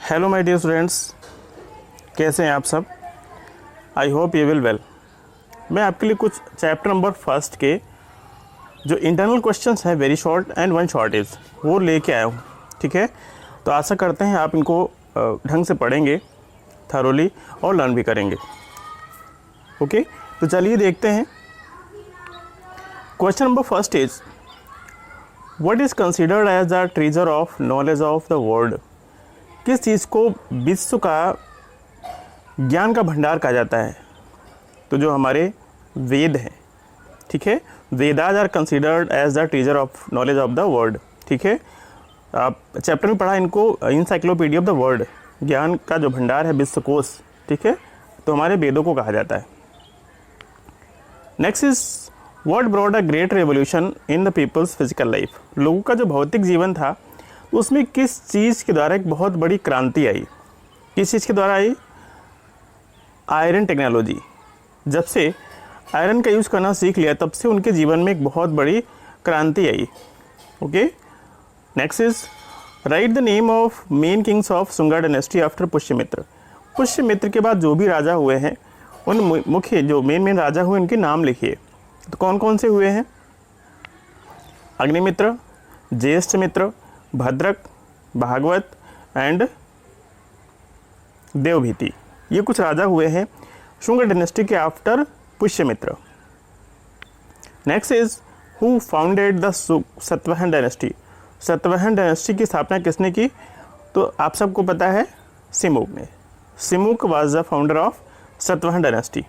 Hello my dear students, कैसे हैं आप सब। I hope you will well. मैं आपके लिए कुछ चैप्टर नंबर फर्स्ट के जो इंटरनल क्वेश्चंस हैं, very short and one short is, वो लेके आया हूँ। ठीक है, तो आशा करते हैं आप इनको ढंग से पढ़ेंगे थरोली और लर्न भी करेंगे। ओके, तो चलिए देखते हैं। Question number first is, what is considered as the treasure of knowledge of the world. किस चीज़ को विश्व का ज्ञान का भंडार कहा जाता है। तो जो हमारे वेद हैं, ठीक है, Vedas are considered as the treasure of knowledge of the world. ठीक है, आप चैप्टर में पढ़ा इनको, इंसाइक्लोपीडिया ऑफ द वर्ल्ड, ज्ञान का जो भंडार है, विश्वकोश। ठीक है, तो हमारे वेदों को कहा जाता है। Next is, what brought a great revolution in the people's physical life. लोगों का जो भौतिक जीवन था उसमें किस चीज़ के द्वारा एक बहुत बड़ी क्रांति आई। किस चीज़ के द्वारा आई? Iron technology. जब से आयरन का यूज़ करना सीख लिया तब से उनके जीवन में एक बहुत बड़ी क्रांति आई। Okay, next is, write the name of main kings of Shunga dynasty after Pushyamitra. Pushyamitra के बाद जो भी राजा हुए हैं, उन मुख्य जो मेन राजा हुए उनके नाम लिखिए। तो कौन कौन से हुए हैं? अग्निमित्र, ज्येष्ठ मित्र, भद्रक, भागवत एंड देवभीति। ये कुछ राजा हुए हैं शुंग डायनेस्टी के after Pushyamitra. Next is, who founded the Satavahana dynasty. Satavahana dynasty की स्थापना किसने की? तो आप सबको पता है, सिमुक ने। Simuk was the founder of Satavahana dynasty.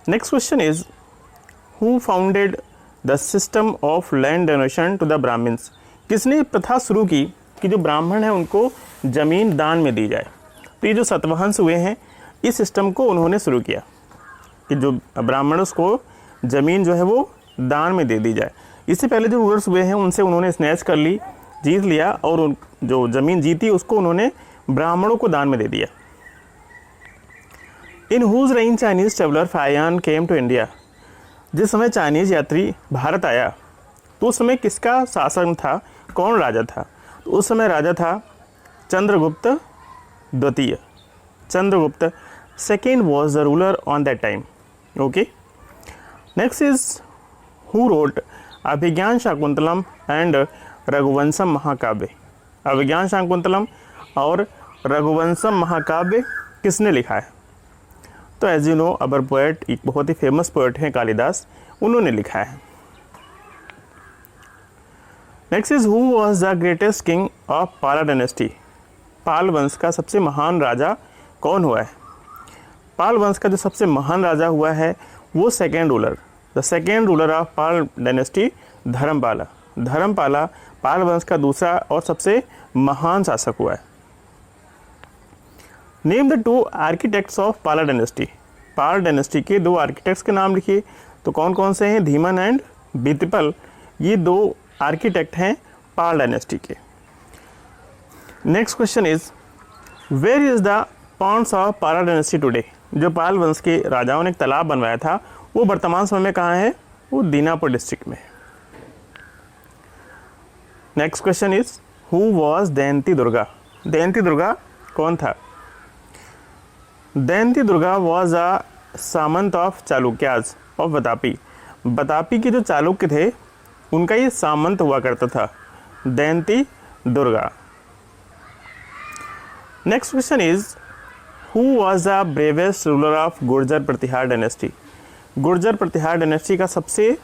Next question is, who founded the system of land donation to the Brahmans. किसने प्रथा शुरू की कि जो ब्राह्मण हैं उनको ज़मीन दान में दी जाए। तो ये जो सातवाहंस हुए हैं, इस सिस्टम को उन्होंने शुरू किया कि जो ब्राह्मणों को ज़मीन जो है वो दान में दे दी जाए। इससे पहले जो रूलर्स हुए हैं उनसे उन्होंने स्नैच कर ली, जीत लिया, और जो ज़मीन जीती उसको उन्होंने ब्राह्मणों को दान में दे दिया। In whose reign Chinese traveller Fahien came to India. जिस समय चाइनीज यात्री भारत आया तो उस समय किसका शासन था, कौन राजा था? तो उस समय राजा था चंद्रगुप्त द्वितीय। Chandragupta second was the ruler on that time. Okay, next is, who wrote Abhijnana Shakuntalam and Raghuvamsham महाकाव्य। अभिज्ञान शाकुंतलम और रघुवंशम महाकाव्य किसने लिखा है? तो as you know, our poet, एक बहुत ही फेमस पोएट हैं कालिदास, उन्होंने लिखा है। Next is, who was the greatest king of Pala dynasty. पाल वंश का सबसे महान राजा कौन हुआ है? पाल वंश का जो सबसे महान राजा हुआ है वो second ruler, the second ruler of Pala dynasty, Dharmapala. Dharmapala Pala वंश का दूसरा और सबसे महान शासक हुआ है। Name the two architects of Pala dynasty. Pala dynasty के दो आर्किटेक्ट्स के नाम लिखिए। तो कौन कौन से हैं? धीमन एंड बीतपल, ये दो आर्किटेक्ट हैं पाल डायनेस्टी के। Next question is, where is the ponds of Pala dynasty today. जो पाल वंश के राजाओं ने एक तालाब बनवाया था वो वर्तमान समय में कहाँ है? वो दीनापुर डिस्ट्रिक्ट में। Next question is, who was Dayanti Durga. Dayanti Durga कौन था? Dayanti Durga was a samanta of Chalukyas of Batapi. Batapi के जो चालुक्य थे उनका ये सामंत हुआ करता था, Dayanti Durga. Next question is, who was the bravest ruler of Gurjara Pratihara dynasty. Gurjara Pratihara dynasty का सबसे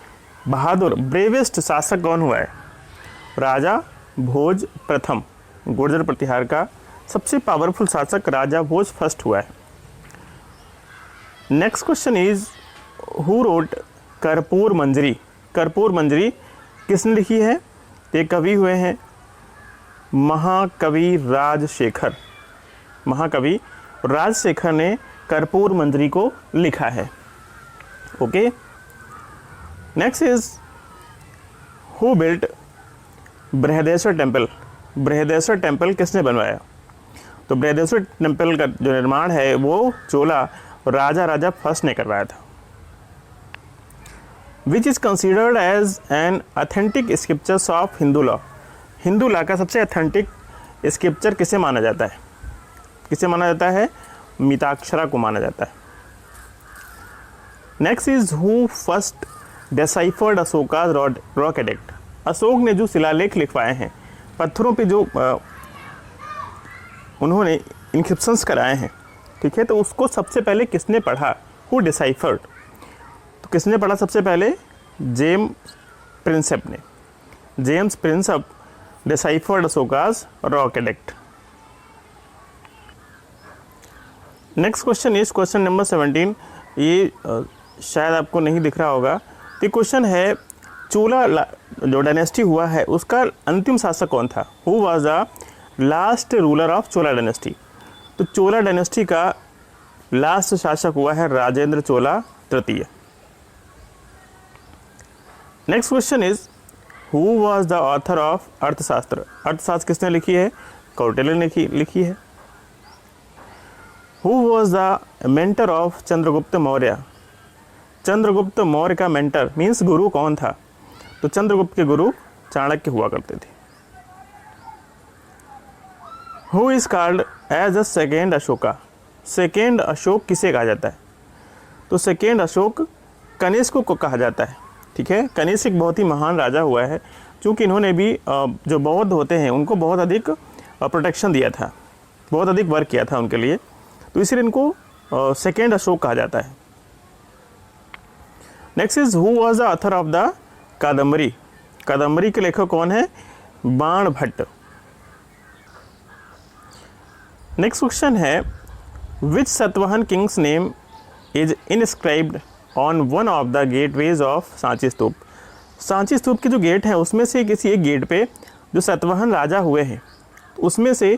बहादुर ब्रेवेस्ट शासक कौन हुआ है? राजा भोज प्रथम। गुर्जर प्रतिहार का सबसे पावरफुल शासक राजा भोज फर्स्ट हुआ है। Next question is, who road कर्पूर मंजरी। कर्पूर मंजरी किसने लिखी है? ये कवि हुए हैं महाकवि राजशेखर। महाकवि राजशेखर ने कर्पूर मंजरी को लिखा है। Okay, next is, who built Brihadeshwar temple. Brihadeshwar temple किसने बनवाया? तो बृहदेश्वर टेम्पल का जो निर्माण है वो चोला राजा फर्स्ट ने करवाया था। which is considered as an authentic scriptures of Hindu law. Hindu law का सबसे अथेंटिक स्क्रिप्चर किसे माना जाता है? किसे माना जाता है? मिताक्षरा को माना जाता है। Next is who first deciphered Ashoka rock edict. Ashok ने जो शिलालेख लिखवाए हैं, पत्थरों पे जो उन्होंने इंक्रिप्शंस कराए हैं, ठीक है, तो उसको सबसे पहले किसने पढ़ा? हु डिसाइफर्ड, तो किसने पढ़ा सबसे पहले? जेम्स प्रिंसेप ने। James Prinsep deciphered Ashoka's rock edict. Next question is question number 17। ये शायद आपको नहीं दिख रहा होगा। तो क्वेश्चन है, चोला जो डायनेस्टी हुआ है उसका अंतिम शासक कौन था? Who was the last ruler of Chola dynasty. तो चोला डायनेस्टी का लास्ट शासक हुआ है राजेंद्र चोला तृतीय। Next question is who was the author of अर्थशास्त्र। अर्थशास्त्र किसने लिखी है? कौटिल्य ने लिखी है। Who was the mentor of Chandragupta Maurya. Chandragupta Maurya का मेंटर मीन्स गुरु कौन था? तो चंद्रगुप्त के गुरु चाणक्य हुआ करते थे। Who is called as a second Ashoka. Second Ashok किसे कहा जाता है? तो सेकेंड अशोक कनिष्क को कहा जाता है, ठीक है। कनिष्क एक बहुत ही महान राजा हुआ है, क्योंकि इन्होंने भी जो बौद्ध होते हैं उनको बहुत अधिक प्रोटेक्शन दिया था, बहुत अधिक वर्क किया था उनके लिए, तो इसलिए इनको सेकेंड अशोक कहा जाता है। Next is who was the author of the Kadambari. Kadambari के लेखक कौन है? बाण भट्ट। नेक्स्ट क्वेश्चन है, which Satavahana kings name is inscribed on one of the gateways of Sanchi stupa. Sanchi stupa के जो गेट हैं उसमें से किसी एक गेट पे जो सतवाहन राजा हुए हैं, उसमें से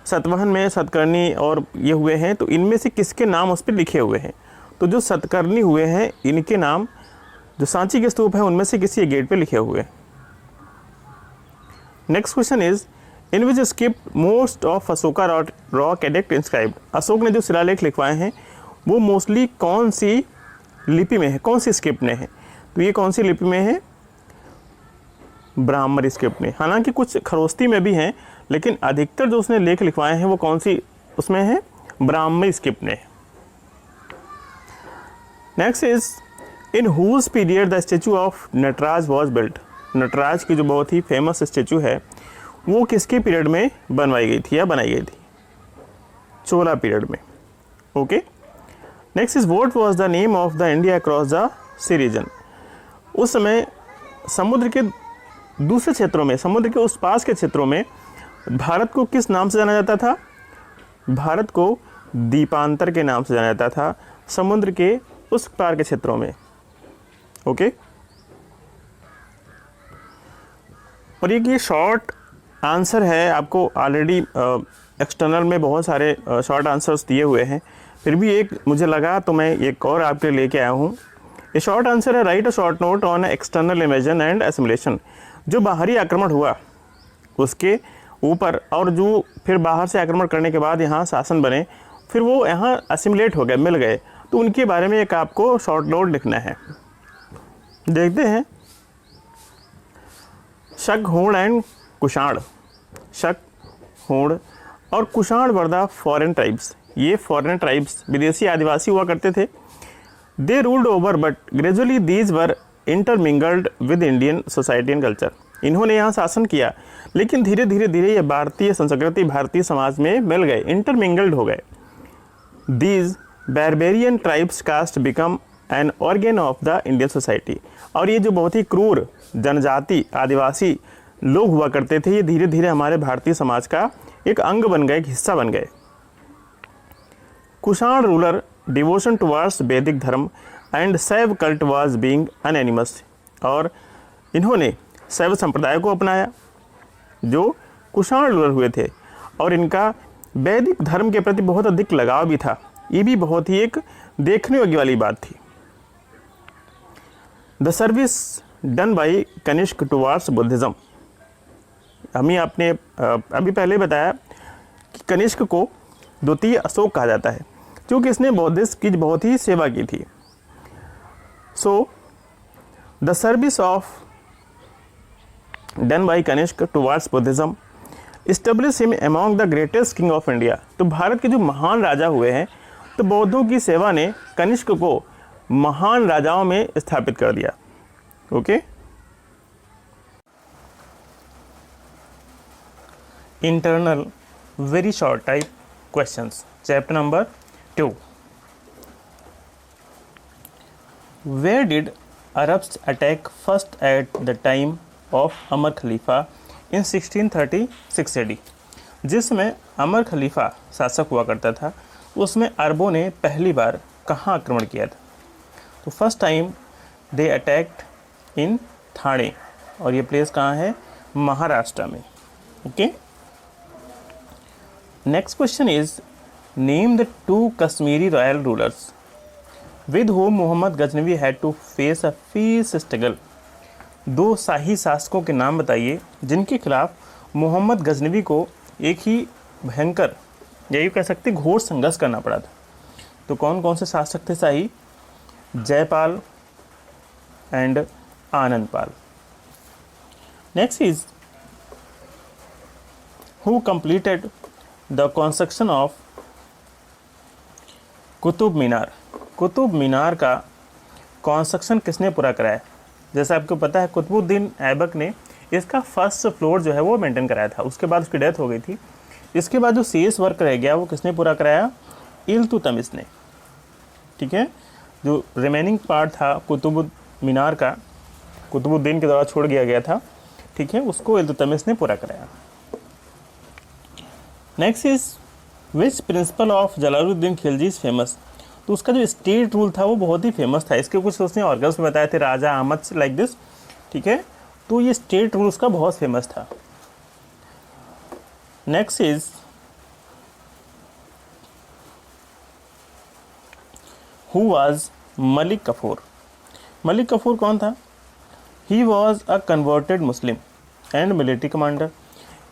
सतवाहन में सतकर्णी और ये हुए हैं, तो इनमें से किसके नाम उस पर लिखे हुए हैं? तो जो सतकर्णी हुए हैं इनके नाम जो सांची के स्तूप है उनमें से किसी एक गेट पे लिखे हुए हैं। Next question is in which script most of Ashoka rock edict inscribed. Ashok ने जो शिलालेख लिखवाए हैं वो मोस्टली कौन सी लिपि में है, कौन सी स्क्रिप्ट में है? तो ये कौन सी लिपि में है? ब्राह्मणी स्क्रिप्ट में। हालांकि कुछ खरोस्ती में भी हैं, लेकिन अधिकतर जो उसने लेख लिखवाए हैं वो कौन सी उसमें है? ब्राह्मणी स्क्रिप्ट में। Next is in whose period the statue of Nataraj was built. Nataraj की जो बहुत ही फेमस स्टेचू है वो किसके पीरियड में बनवाई गई थी या बनाई गई थी? चोला पीरियड में। Okay. Next is what was the name of the India across the sea region. उस समय समुद्र के दूसरे क्षेत्रों में, समुद्र के उस पास के क्षेत्रों में भारत को किस नाम से जाना जाता था? भारत को द्वीपांतर के नाम से जाना जाता था, समुद्र के उस पार के क्षेत्रों में। ओके। और ये शॉर्ट आंसर है, आपको ऑलरेडी एक्सटर्नल में बहुत सारे शॉर्ट आंसर्स दिए हुए हैं, फिर भी एक मुझे लगा तो मैं एक और आपके लिए लेके आया हूँ। ये शॉर्ट आंसर है, right a short note on external invasion and assimilation. जो बाहरी आक्रमण हुआ उसके ऊपर, और जो फिर बाहर से आक्रमण करने के बाद यहाँ शासन बने, फिर वो यहाँ असिमिलेट हो गए, मिल गए, तो उनके बारे में एक आपको शॉर्ट नोट लिखना है। देखते हैं। शक, होड़ एंड कुषाण। शक, होड़ और Kushan were the foreign tribes. ये फॉरेन ट्राइब्स विदेशी आदिवासी हुआ करते थे। दे ruled over but gradually these were intermingled with Indian society and culture. इन्होंने यहाँ शासन किया, लेकिन धीरे धीरे ये भारतीय संस्कृति, भारतीय समाज में मिल गए, इंटरमिंगल्ड हो गए। These barbarian tribes caste become an organ of the Indian society. और ये जो बहुत ही क्रूर जनजाति आदिवासी लोग हुआ करते थे, ये धीरे धीरे हमारे भारतीय समाज का एक अंग बन गए, एक हिस्सा बन गए। कुषाण रूलर डिवोशन टुवर्ड्स वैदिक धर्म एंड शैव कल्ट वाज बीइंग अनएनिमस। और इन्होंने शैव संप्रदाय को अपनाया, जो कुषाण रूलर हुए थे, और इनका वैदिक धर्म के प्रति बहुत अधिक लगाव भी था। ये भी बहुत ही एक देखने योग्य वाली बात थी। The service done by Kanishka towards Buddhism. हमें आपने अभी पहले बताया कि कनिष्क को द्वितीय अशोक कहा जाता है, क्योंकि इसने बौद्धिस्ट की बहुत ही सेवा की थी। So the service of done by Kanishka towards Buddhism, establish him among the greatest king of India. तो भारत के जो महान राजा हुए हैं, तो बौद्धों की सेवा ने कनिष्क को महान राजाओं में स्थापित कर दिया। Okay, internal very short type questions, chapter number 2। Where did Arabs attack first at the time of Amar Khalifa in 1636 AD। जिसमें अमर खलीफा शासक हुआ करता था, उसमें अरबों ने पहली बार कहाँ आक्रमण किया था? तो first time they attacked in Thane, और ये प्लेस कहाँ है? महाराष्ट्र में। Okay, next question is name the 2 Kashmiri royal rulers with whom Mohammad Ghaznavi had to face a fierce struggle. 2 शाही शासकों के नाम बताइए जिनके खिलाफ मोहम्मद गजनवी को एक ही भयंकर, यही कह सकते घोर संघर्ष करना पड़ा था। तो कौन कौन से शासक थे Shahi? Jayapal and Anandpal. Next is who completed the construction of Qutub Minar. Qutub Minar का कंस्ट्रक्शन किसने पूरा कराया? जैसे आपको पता है कुतुबुद्दीन ऐबक ने इसका फर्स्ट फ्लोर जो है वो मेंटेन कराया था, उसके बाद उसकी डेथ हो गई थी। इसके बाद जो शेष वर्क रह गया वो किसने पूरा कराया? इल्तुतमिश ने। ठीक है, जो रिमेनिंग पार्ट था कुतुब मीनार का, कुतुबुद्दीन के द्वारा छोड़ दिया गया था, ठीक है, उसको इल्तुतमिश ने पूरा कराया। Next is which principle of Jalaluddin Khilji is famous. तो उसका जो स्टेट रूल था वो बहुत ही फेमस था। इसके कुछ उसने ऑर्गन्स में बताए थे, राजा अहमद लाइक दिस। ठीक है, तो ये स्टेट रूल उसका बहुत फेमस था। Next is who was Malik Kafur. Malik Kafur कौन था? He was a converted Muslim and military commander.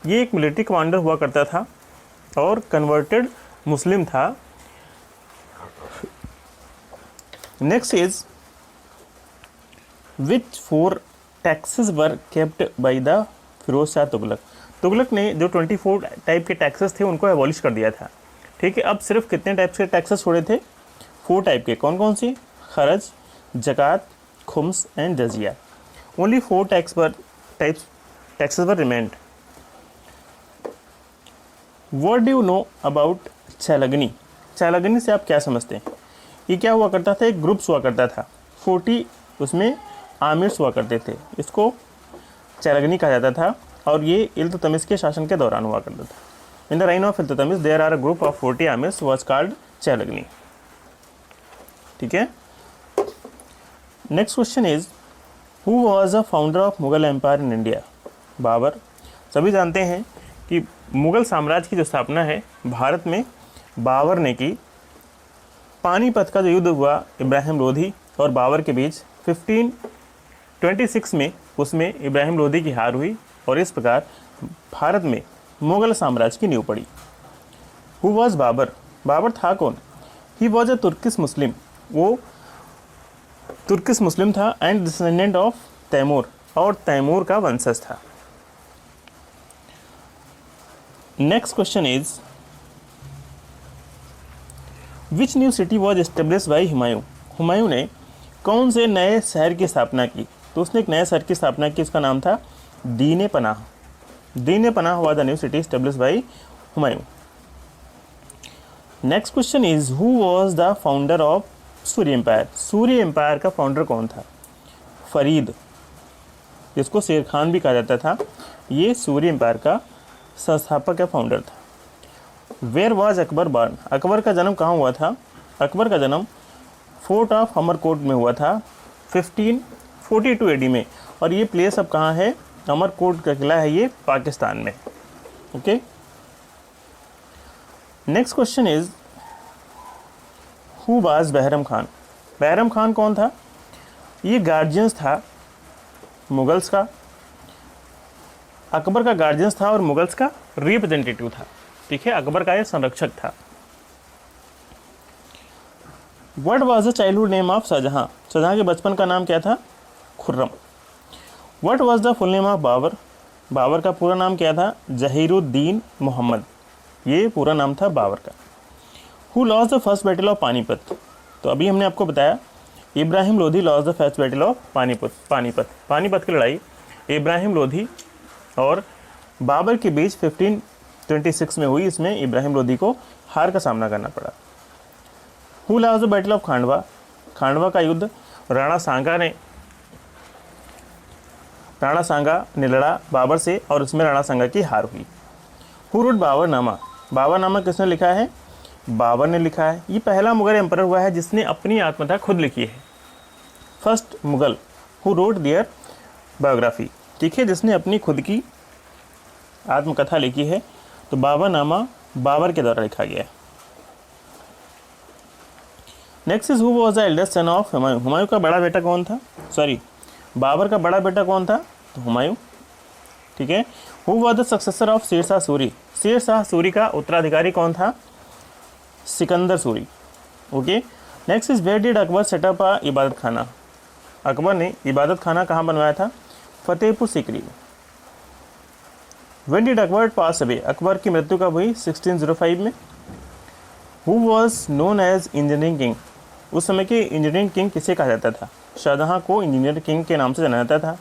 ये एक मिलिट्री कमांडर हुआ करता था और कन्वर्टेड मुस्लिम था। Next is which 4 taxes were kept by the Firoz Shah Tughlaq. Tughlaq ने जो 24 टाइप के टैक्सेस थे उनको एबॉलिश कर दिया था। ठीक है, अब सिर्फ कितने टाइप के टैक्सेस छोड़े थे? 4 टाइप के। कौन कौन सी? Kharaj, Zakat, Khums and Jizya. Only 4 taxes were remained. What do you know about Chahalgani. Chahalgani से आप क्या समझते हैं? ये क्या हुआ करता था? एक ग्रुप्स हुआ करता था, 40 उसमें आमिर्स हुआ करते थे, इसको चैलगनी कहा जाता था। और ये इल्तुतमिश के शासन के दौरान हुआ करता था। In the reign of Iltutmish there are a group of 40 amirs was called Chahalgani. ठीक है, next question is who was a founder of Mughal empire in India. Babur. सभी जानते हैं कि मुगल साम्राज्य की जो स्थापना है भारत में बाबर ने की। पानीपत का जो युद्ध हुआ इब्राहिम लोधी और बाबर के बीच 1526 में, उसमें इब्राहिम लोधी की हार हुई और इस प्रकार भारत में मुगल साम्राज्य की नींव पड़ी। Who was Babar. बाबर था कौन? ही वॉज अ तुर्किश मुस्लिम। वो तुर्किश मुस्लिम था एंड डिसेंडेंट ऑफ तैमूर, और तैमूर का वंशज था। Next question is which new city was establish by Humayun. Humayun ने कौन से नए शहर की स्थापना की? तो उसने एक नए शहर की स्थापना की, उसका नाम था दीन पनाह। दीन पनाह हुआ the new city establish by Humayun. Next question is who was the founder of Surya empire. Surya empire का फाउंडर कौन था? फरीद, जिसको शेर खान भी कहा जाता था, ये सूर्य एम्पायर का संस्थापक या फाउंडर था। Where was Akbar born. Akbar का जन्म कहाँ हुआ था? अकबर का जन्म फोर्ट ऑफ अमरकोट में हुआ था 1542 AD में, और ये प्लेस अब कहाँ है? अमरकोट का किला है ये पाकिस्तान में। Okay, next question is who was Bahram Khan. Bahram Khan कौन था? ये गार्जियंस था मुगल्स का, अकबर का गार्जियंस था और मुगल्स का रिप्रेजेंटेटिव था। ठीक है, अकबर का ये संरक्षक था। What was the childhood name of Shahjahan. Shahjahan के बचपन का नाम क्या था? Khurram. What was the full name of Babur. Babur का पूरा नाम क्या था? जहीरुद्दीन मोहम्मद, ये पूरा नाम था बाबर का। Who lost the first battle of Panipat? तो अभी हमने आपको बताया Ibrahim Lodhi lost the first battle of Panipat की लड़ाई इब्राहिम लोधी और बाबर के बीच 1526 में हुई। इसमें इब्राहिम लोधी को हार का सामना करना पड़ा। Who lost the battle of Khandwa? Khandwa का युद्ध राणा सांगा ने लड़ा बाबर से और उसमें राणा सांगा की हार हुई। Who wrote Baburnama? बाबरनामा किसने लिखा है? बाबर ने लिखा है। ये पहला मुगल एम्परर हुआ है जिसने अपनी आत्मकथा खुद लिखी है। First Mughal who wrote their biography, ठीक है, जिसने अपनी खुद की आत्मकथा लिखी है। तो बाबरनामा बाबर के द्वारा लिखा गया है। Next is who was the eldest son of Humayun? Humayun का बड़ा बेटा कौन था? सॉरी, बाबर का बड़ा बेटा कौन था? तो हुमायूं, ठीक है। Who was the successor of Sher Shah Suri? Sher Shah Suri का उत्तराधिकारी कौन था? Sikandar Suri, okay. Next is where did Akbar set up a Ibadat Khana? Akbar ने इबादत खाना कहाँ बनवाया था? फतेहपुर सीकरी में। When did Akbar pass away? Akbar की मृत्यु कब हुई? 1605 में। Who was known as engineering king? उस समय के इंजीनियरिंग किंग किसे कहा जाता था? शाहजहां को इंजीनियर किंग के नाम से जाना जाता था।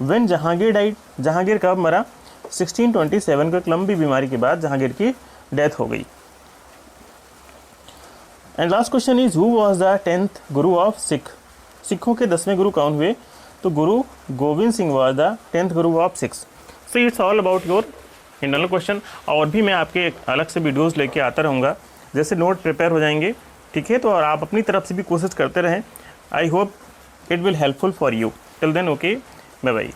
When Jahangir died? जहांगीर कब मरा? 1627 को एक लंबी बीमारी के बाद जहांगीर की डेथ हो गई। And last question is who was the 10th Guru of Sikh? सिखों के 10वें गुरु कौन हुए? तो गुरु Govind Singh was the 10th Guru of Sikhs. So it's all about your internal question. और भी मैं आपके अलग से वीडियोस लेके आता रहूँगा, जैसे नोट प्रिपेयर हो जाएंगे, ठीक है। तो और आप अपनी तरफ से भी कोशिश करते रहें। I hope it will helpful for you. Till then, okay, bye bye.